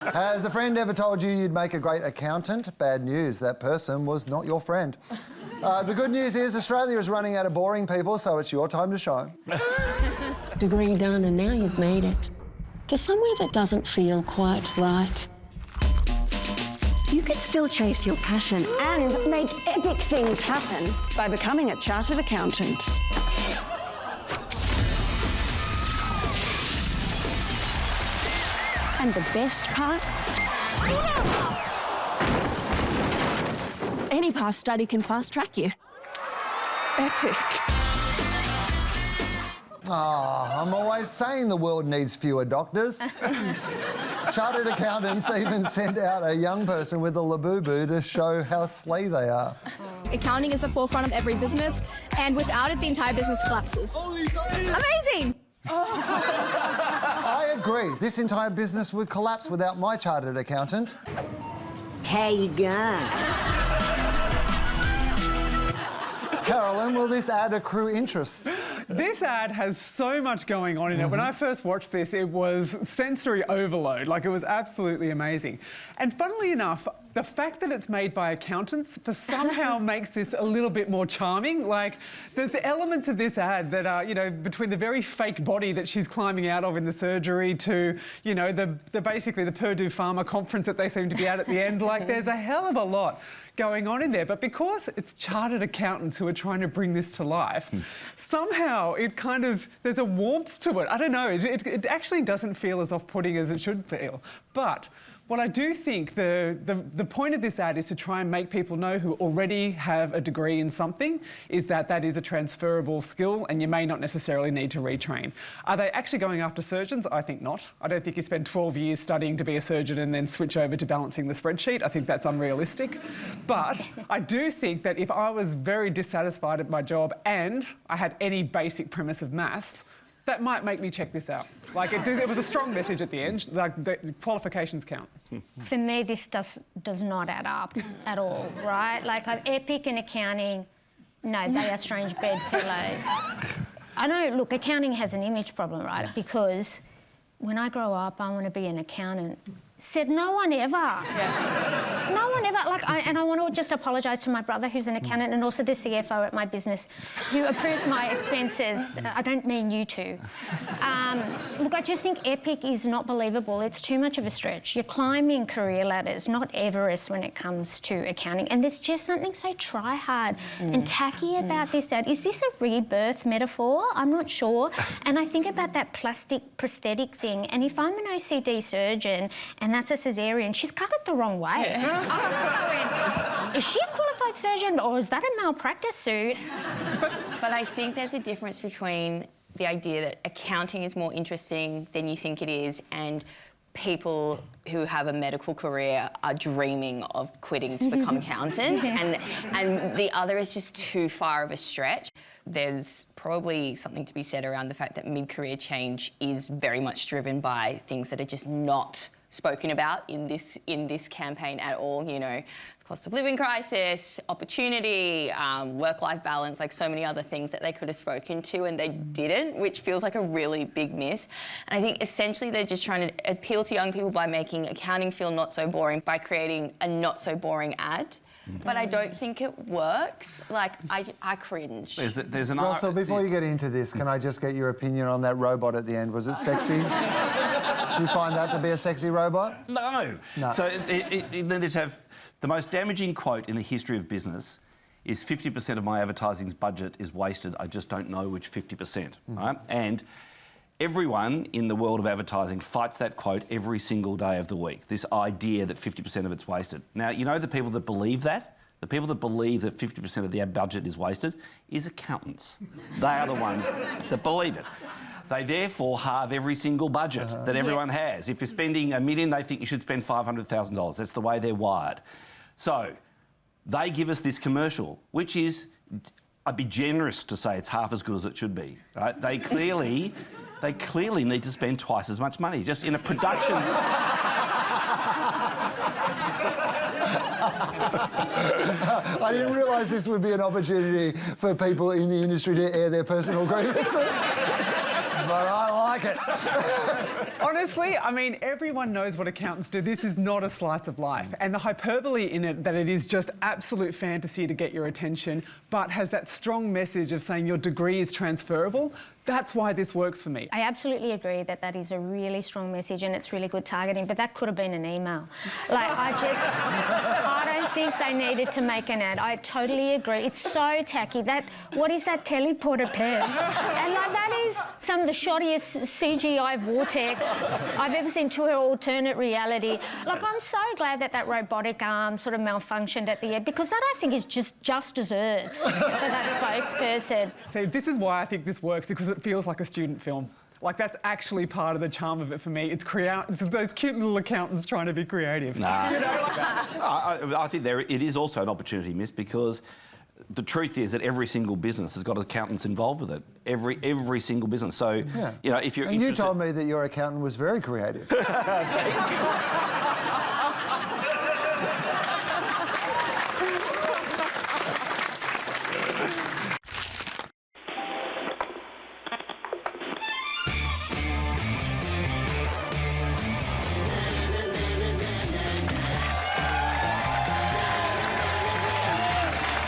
Has a friend ever told you you'd make a great accountant? Bad news, that person was not your friend. The good news is Australia is running out of boring people, so it's your time to shine. Degree done, and now you've made it to somewhere that doesn't feel quite right. You could still chase your passion and make epic things happen by becoming a chartered accountant. And the best part? Any past study can fast-track you. Epic. Oh, I'm always saying the world needs fewer doctors. Chartered accountants even sent out a young person with a labubu to show how slay they are. Accounting is the forefront of every business, and without it, the entire business collapses. Amazing! I agree. This entire business would collapse without my chartered accountant. How you going? Carolyn, will this ad accrue interest? This ad has so much going on in it. When I first watched this, it was sensory overload. Like, it was absolutely amazing. And funnily enough, the fact that it's made by accountants somehow makes this a little bit more charming. Like, the elements of this ad that are, you know, between the very fake body that she's climbing out of in the surgery to, you know, the basically the Purdue Pharma conference that they seem to be at the end. Like, there's a hell of a lot going on in there. But because it's chartered accountants who are trying to bring this to life, somehow it kind of, there's a warmth to it. I don't know, it actually doesn't feel as off-putting as it should feel. But what I do think the point of this ad is to try and make people know who already have a degree in something is that that is a transferable skill and you may not necessarily need to retrain. Are they actually going after surgeons? I think not. I don't think you spend 12 years studying to be a surgeon and then switch over to balancing the spreadsheet. I think that's unrealistic. But I do think that if I was very dissatisfied at my job and I had any basic premise of maths, that might make me check this out. Like, it was a strong message at the end. Like, the qualifications count. For me, this does not add up at all, right? Like, Epic and accounting, no, they are strange bedfellows. I know, look, accounting has an image problem, right? Because when I grow up, I want to be an accountant. Said no one ever. Yeah. No one ever. Like, and I want to just apologise to my brother, who's an accountant, and also the CFO at my business, who approves my expenses. I don't mean you two. Look, I just think Epic is not believable. It's too much of a stretch. You're climbing career ladders, not Everest when it comes to accounting. And there's just something so try-hard and tacky about this ad. Is this a rebirth metaphor? I'm not sure. And I think about that plastic prosthetic thing. And if I'm an OCD surgeon and that's a cesarean, she's cut it the wrong way. Yeah. I'm going, is she a qualified surgeon or is that a malpractice suit? But I think there's a difference between the idea that accounting is more interesting than you think it is and people who have a medical career are dreaming of quitting to become accountants, and the other is just too far of a stretch. There's probably something to be said around the fact that mid-career change is very much driven by things that are just not spoken about in this campaign at all. You know, the cost of living crisis, opportunity, work-life balance, like so many other things that they could have spoken to and they didn't, which feels like a really big miss. And I think essentially they're just trying to appeal to young people by making accounting feel not so boring by creating a not so boring ad. But I don't think it works. Like, I cringe. There's an Russell, before you get into this, can I just get your opinion on that robot at the end? Was it sexy? Do you find that to be a sexy robot? No. So let's have the most damaging quote in the history of business is 50% of my advertising's budget is wasted. I just don't know which 50%. Right? And everyone in the world of advertising fights that quote every single day of the week, this idea that 50% of it's wasted. Now, you know the people that believe that? The people that believe that 50% of the ad budget is wasted is accountants. They are the ones that believe it. They therefore halve every single budget that everyone has. If you're spending $1 million, they think you should spend $500,000. That's the way they're wired. So they give us this commercial, which is, I'd be generous to say it's half as good as it should be. Right? They clearly need to spend twice as much money just in a production. I didn't realise this would be an opportunity for people in the industry to air their personal grievances. But I like it. Honestly, I mean, everyone knows what accountants do. This is not a slice of life. And the hyperbole in it, that it is just absolute fantasy to get your attention, but has that strong message of saying your degree is transferable, that's why this works for me. I absolutely agree that that is a really strong message and it's really good targeting, but that could have been an email. Like, I don't think they needed to make an ad. I totally agree. It's so tacky. What is that teleporter pen? And like, that is some of the shoddiest CGI vortex I've ever seen to her alternate reality. Like, I'm so glad that that robotic arm sort of malfunctioned at the end, because that, I think, is just deserves that spokesperson. See, this is why I think this works, because it feels like a student film. Like, that's actually part of the charm of it for me. It's those cute little accountants trying to be creative. Nah. You know, I think it is also an opportunity missed, because the truth is that every single business has got accountants involved with it. Every single business. So, you know, if you're and interested... you told me that your accountant was very creative.